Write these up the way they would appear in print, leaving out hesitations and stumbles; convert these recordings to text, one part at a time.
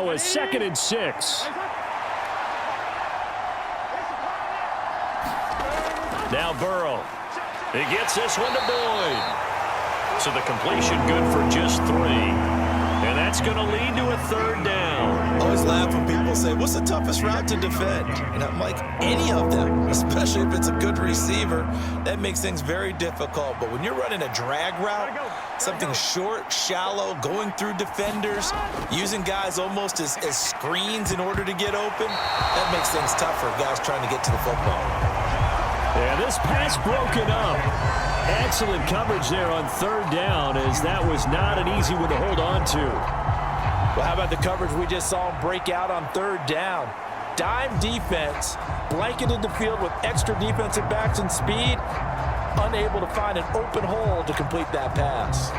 now a 2nd and 6. Now Burrow. He gets this one to Boyd. So the completion good for just 3. And that's going to lead to a 3rd down. I always laugh when people say, what's the toughest route to defend? And I'm like, any of them, especially if it's a good receiver. That makes things very difficult. But when you're running a drag route, something short, shallow, going through defenders, using guys almost as screens in order to get open, that makes things tough for guys trying to get to the football. And this pass broken up. Excellent coverage there on 3rd down, as that was not an easy one to hold on to. Well, how about the coverage we just saw him break out on 3rd down? Dime defense, blanketed the field with extra defensive backs and speed, unable to find an open hole to complete that pass.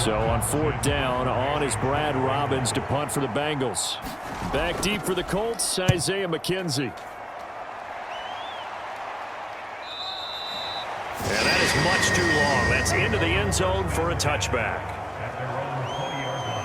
So on 4th down, on is Brad Robbins to punt for the Bengals. Back deep for the Colts, Isaiah McKenzie. And that is much too long. That's into the end zone for a touchback.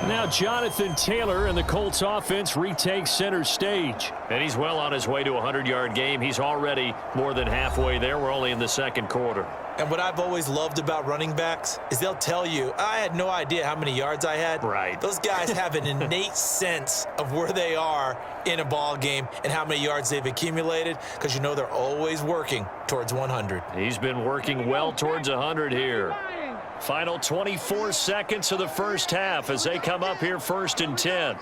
Now Jonathan Taylor and the Colts offense retakes center stage. And he's well on his way to a 100-yard game. He's already more than halfway there. We're only in the 2nd quarter. And what I've always loved about running backs is they'll tell you, I had no idea how many yards I had. Right. Those guys have an innate sense of where they are in a ball game and how many yards they've accumulated, because you know they're always working towards 100. He's been working well towards 100 here. Final 24 seconds of the first half as they come up here 1st and 10.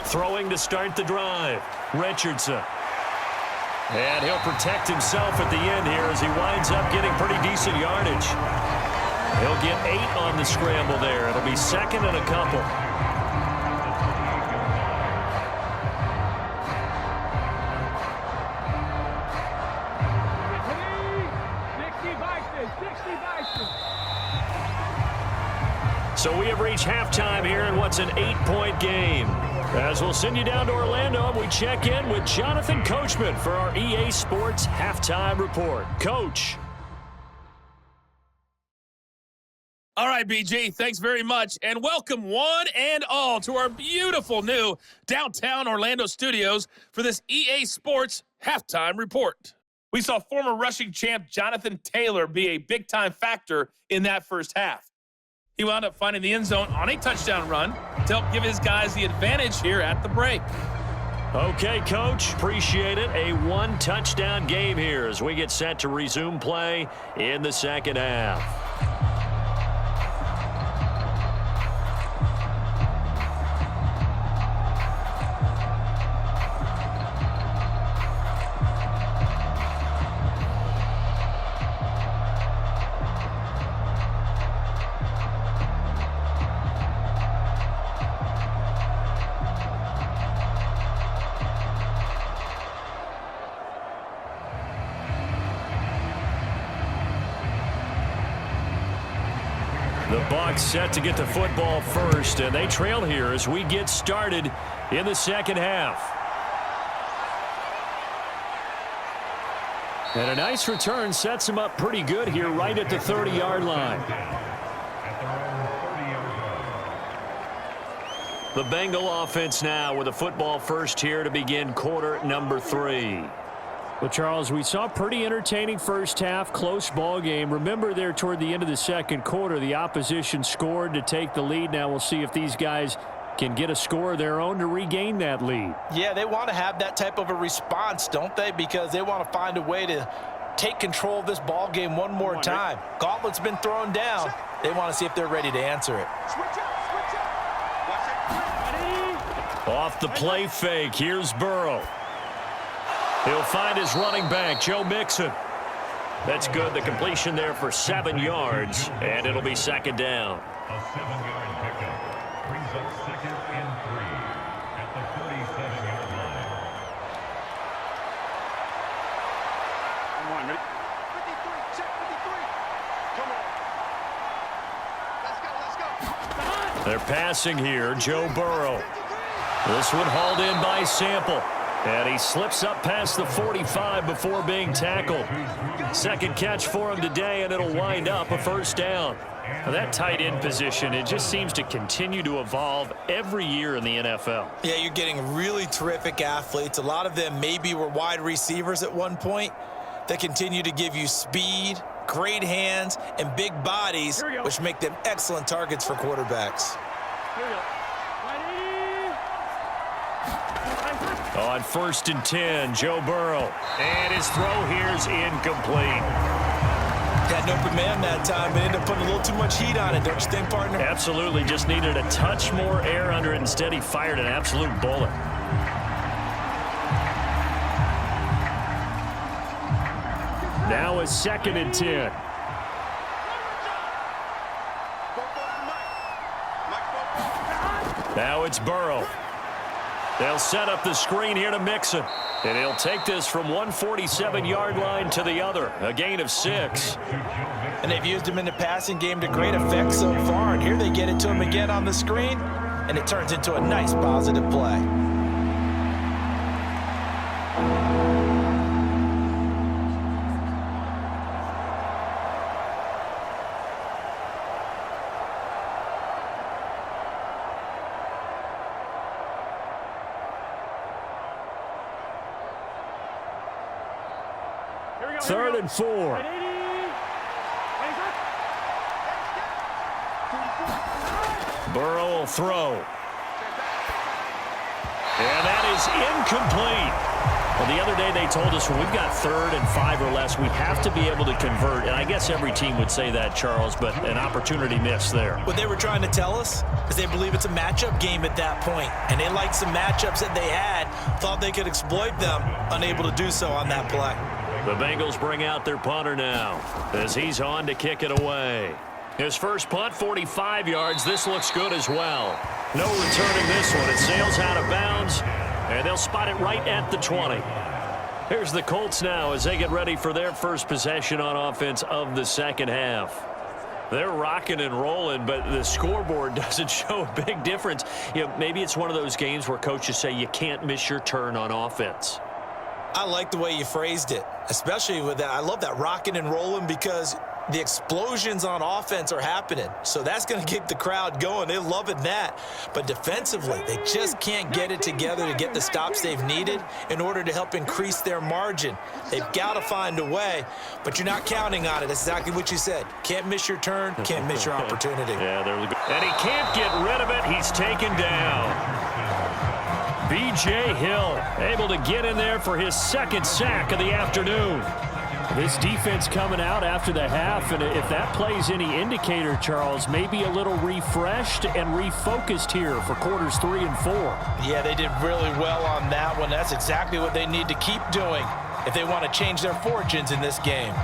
Throwing to start the drive. Richardson. And he'll protect himself at the end here as he winds up getting pretty decent yardage. He'll get 8 on the scramble there. It'll be 2nd and a couple. So we have reached halftime here in what's an 8-point game. As we'll send you down to Orlando, and we check in with Jonathan Coachman for our EA Sports Halftime Report. Coach. All right, BG, thanks very much. And welcome one and all to our beautiful new downtown Orlando studios for this EA Sports Halftime Report. We saw former rushing champ Jonathan Taylor be a big-time factor in that first half. He wound up finding the end zone on a touchdown run to help give his guys the advantage here at the break. Okay, Coach, appreciate it. A 1-touchdown game here as we get set to resume play in the 2nd half. The Bucs set to get the football first, and they trail here as we get started in the 2nd half. And a nice return sets him up pretty good here right at the 30-yard line. The Bengal offense now with a football first here to begin quarter number 3. Well, Charles, we saw a pretty entertaining first half, close ball game. Remember there toward the end of the 2nd quarter, the opposition scored to take the lead. Now we'll see if these guys can get a score of their own to regain that lead. Yeah, they want to have that type of a response, don't they? Because they want to find a way to take control of this ball game one more time. Gauntlet's been thrown down. They want to see if they're ready to answer it. Off the play fake, here's Burrow. He'll find his running back, Joe Mixon. That's good. The completion there for 7 yards, and it'll be 2nd down. A 7-yard pickup brings up 2nd and 3 at the 37-yard line. Come on, ready? 53, check 53. Come on. Let's go. They're passing here, Joe Burrow. This one hauled in by Sample. And he slips up past the 45 before being tackled. Second catch for him today, and it'll wind up a first down. Now that tight end position, it just seems to continue to evolve every year in the NFL. Yeah, you're getting really terrific athletes. A lot of them maybe were wide receivers at one point that continue to give you speed, great hands, and big bodies, which make them excellent targets for quarterbacks. On 1st and 10, Joe Burrow. And his throw here's incomplete. Had an open man that time, but ended up putting a little too much heat on it, don't you think, partner? Absolutely. Just needed a touch more air under it. Instead, he fired an absolute bullet. Now a 2nd and 10. Now it's Burrow. They'll set up the screen here to Mixon. And he'll take this from 147-yard line to the other. A gain of 6. And they've used him in the passing game to great effect so far. And here they get it to him again on the screen. And it turns into a nice positive play. Third and 4. Burrow will throw. And that is incomplete. Well, the other day they told us when we've got 3rd and 5 or less, we have to be able to convert. And I guess every team would say that, Charles, but an opportunity missed there. What they were trying to tell us is they believe it's a matchup game at that point. And they liked some matchups that they had, thought they could exploit them, unable to do so on that play. The Bengals bring out their punter now as he's on to kick it away. His first punt, 45 yards. This looks good as well. No returning this one. It sails out of bounds, and they'll spot it right at the 20. Here's the Colts now as they get ready for their first possession on offense of the second half. They're rocking and rolling, but the scoreboard doesn't show a big difference. You know, maybe it's one of those games where coaches say you can't miss your turn on offense. I like the way you phrased it, especially with that. I love that rocking and rolling because the explosions on offense are happening. So that's going to keep the crowd going. They're loving that. But defensively, they just can't get it together to get the stops they've needed in order to help increase their margin. They've got to find a way, but you're not counting on it. That's exactly what you said. Can't miss your turn, can't miss your opportunity. Yeah, there we go. And he can't get rid of it. He's taken down. B.J. Hill able to get in there for his 2nd sack of the afternoon. This defense coming out after the half, and if that plays any indicator, Charles, maybe a little refreshed and refocused here for quarters 3 and 4. Yeah, they did really well on that one. That's exactly what they need to keep doing if they want to change their fortunes in this game.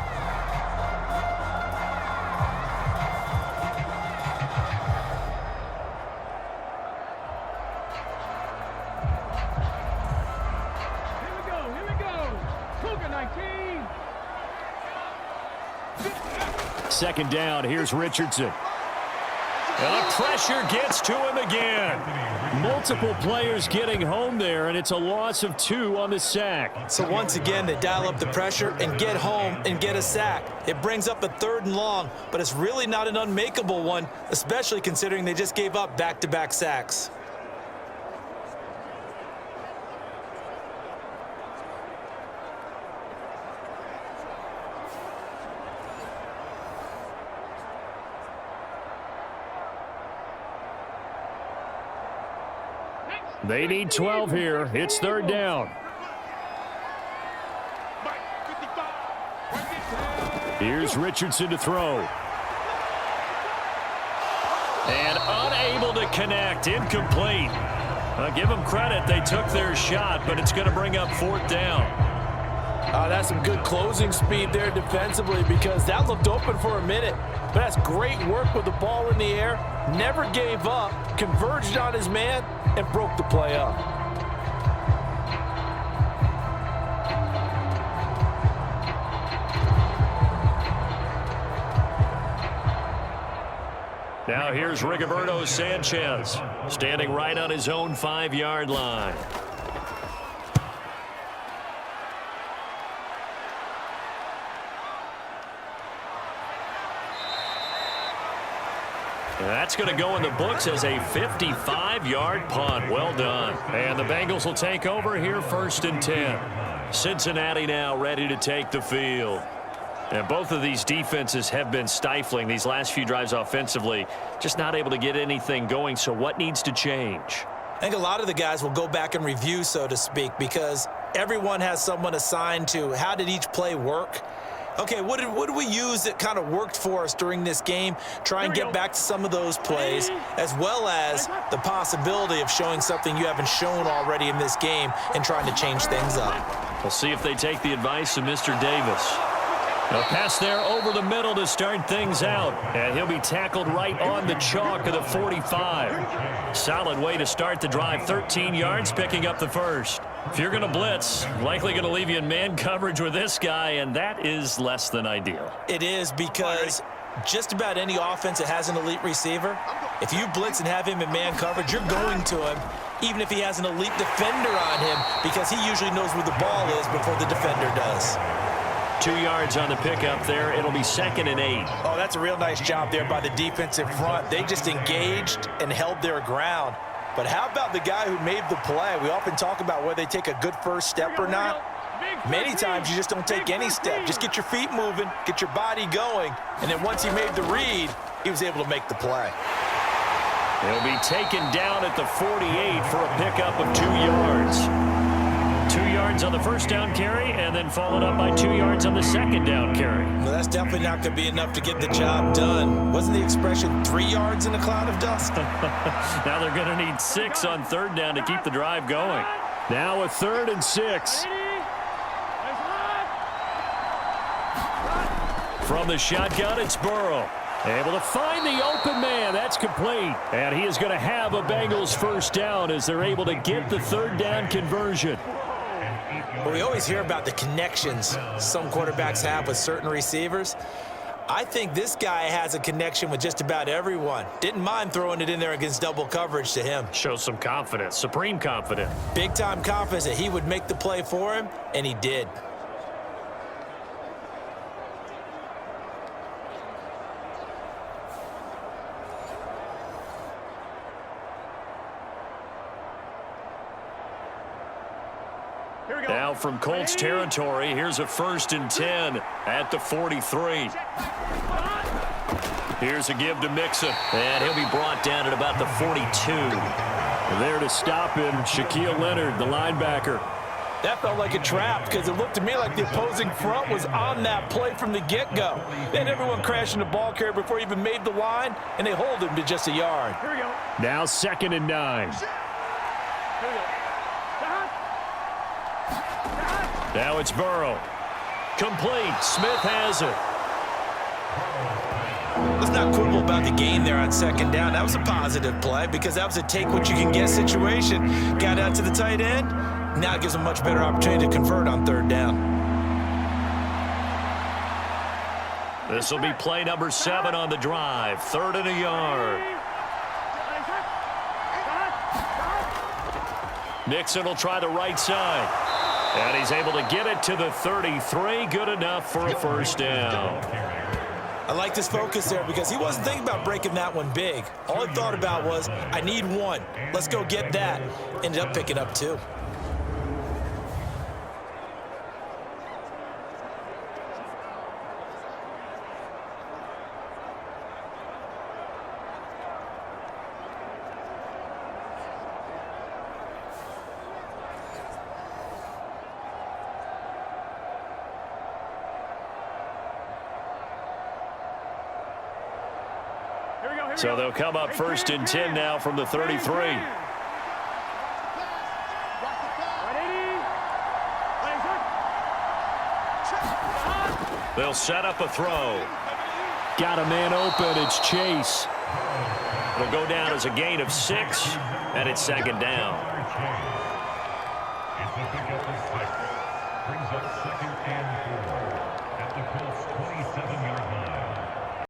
Second down, here's Richardson. And the pressure gets to him again. Multiple players getting home there, and it's a loss of 2 on the sack. So once again, they dial up the pressure and get home and get a sack. It brings up a 3rd and long, but it's really not an unmakeable one, especially considering they just gave up back-to-back sacks. They need 12 here. It's 3rd down. Here's Richardson to throw. And unable to connect. Incomplete. Give them credit. They took their shot, but it's going to bring up 4th down. That's some good closing speed there defensively because that looked open for a minute. But that's great work with the ball in the air. Never gave up, converged on his man, and broke the play up. Now here's Rigoberto Sanchez, standing right on his own 5-yard line. That's going to go in the books as a 55-yard punt. Well done. And the Bengals will take over here 1st and 10. Cincinnati now ready to take the field. And both of these defenses have been stifling these last few drives offensively. Just not able to get anything going. So what needs to change? I think a lot of the guys will go back and review, so to speak, because everyone has someone assigned to how did each play work. Okay, what did we use that kind of worked for us during this game? Try and get back to some of those plays, as well as the possibility of showing something you haven't shown already in this game and trying to change things up. We'll see if they take the advice of Mr. Davis. A pass there over the middle to start things out. And he'll be tackled right on the chalk of the 45. Solid way to start the drive. 13 yards, picking up the first. If you're going to blitz, likely going to leave you in man coverage with this guy, and that is less than ideal. It is, because just about any offense that has an elite receiver, if you blitz and have him in man coverage, you're going to him, even if he has an elite defender on him, because he usually knows where the ball is before the defender does. 2 yards on the pickup there. It'll be 2nd and 8. Oh, that's a real nice job there by the defensive front. They just engaged and held their ground. But how about the guy who made the play? We often talk about whether they take a good first step or not. Many times you just don't take any step. Just get your feet moving, get your body going, and then once he made the read, he was able to make the play. He'll be taken down at the 48 for a pickup of 2 yards. 2 yards on the first down carry, and then followed up by 2 yards on the second down carry. Well, that's definitely not going to be enough to get the job done. Wasn't the expression 3 yards in a cloud of dust? Now they're going to need 6 on 3rd down to keep the drive going. Now a 3rd and 6. From the shotgun, it's Burrow. Able to find the open man. That's complete. And he is going to have a Bengals first down as they're able to get the 3rd down conversion. Well, we always hear about the connections some quarterbacks have with certain receivers. I think this guy has a connection with just about everyone. Didn't mind throwing it in there against double coverage to him. Shows some confidence, supreme confidence. Big-time confidence that he would make the play for him, and he did. Now from Colts territory, here's a 1st and 10 at the 43. Here's a give to Mixon, and he'll be brought down at about the 42. There to stop him, Shaquille Leonard, the linebacker. That felt like a trap because it looked to me like the opposing front was on that play from the get-go. Then everyone crashing the ball carrier before he even made the line, and they hold him to just a yard. Here we go. Now 2nd and 9. Here we go. Now it's Burrow. Complete. Smith has it. Let's not quibble about the gain there on 2nd down. That was a positive play because that was a take-what-you-can-get situation. Got out to the tight end. Now it gives them a much better opportunity to convert on 3rd down. This will be play number 7 on the drive. 3rd and a yard. Mixon will try the right side. And he's able to get it to the 33. Good enough for a first down. I like this focus there because he wasn't thinking about breaking that one big. All he thought about was, I need 1. Let's go get that. Ended up picking up 2. So they'll come up 1st and 10 now from the 33. They'll set up a throw. Got a man open. It's Chase. It'll go down as a gain of 6, and it's 2nd down. It's a pickup of 6. Brings up 2nd and 4 at the Colts 27.